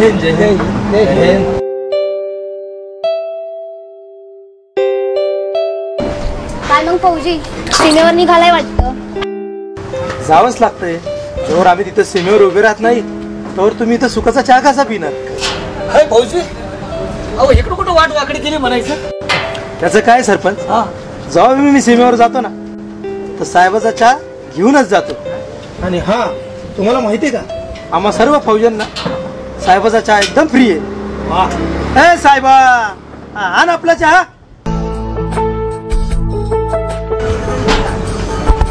हिंद जय हिंद जय हिंद। काय मग फौजी, सीमेवर निघालाय वाटतं? जावंच लागतंय, जोवर आम्ही तिथं सीमेवर उभे राहत नाही तोवर तुम्ही इथं सुखाचा चहा कसा पिणार? हाय फौजी, अहो इकडं कुठं वाट वाकडी केली म्हणायचं? त्याचं काय सरपंच, जेव्हा मी सीमेवर जातो ना तर साहेबाचा चहा घेऊनच जातो। आणि हा तुम्हाला माहिती आहे का, आम्हा सर्व फौजांना साहेबाचा चहा एकदम फ्री आहे। ए साहेबा, आण आपला चहा।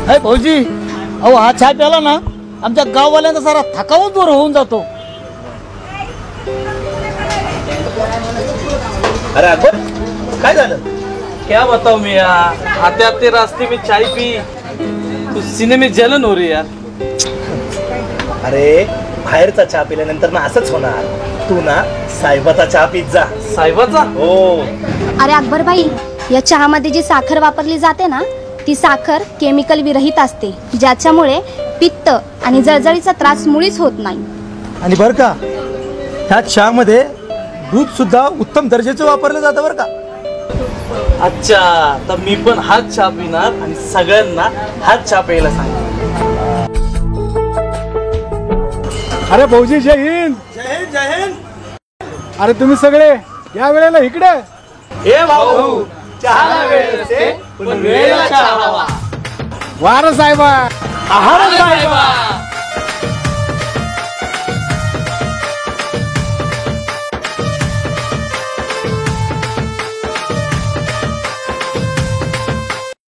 हाय फौजी, अहो हा चहा प्याला ना आमच्या गाववाल्यांचा सारा थकावच दूर होऊन जातो। अरे अकबर, काय झालं? क्या बताऊं मैं यार, आते आते रास्ते में चाय पी तो सीने में जलन हो रही यार। अरे बाहेरचा चहा पिल्यानंतर ना असंच होणार, तू ना साहेबाचा चहा पीत जा। साहेबाचा? हो। अरे अकबर भाई, या चहामध्ये जी साखर वापरली जाते ना ती साखर केमिकल विरहित असते, ज्याच्यामुळे पित्त आणि जळजळीचा त्रास मुळीच होत नाही। आणि बरं का, ह्या चहामध्ये दूध सुद्धा उत्तम दर्जाचं वापरलं जातं बरं का। अच्छा, तर मी पण हाच चहा पिणार आणि सगळ्यांना हाच चहा प्यायला सांगणार। अरे भाऊजी जय हिंद। जय हिंद जय हिंद। अरे तुम्ही सगळे या वेळेला इकडे? ए भाऊ, चहाला वेळ असते पण वेळेला चहा हवा। वार साहेबा, आहार साहेबा।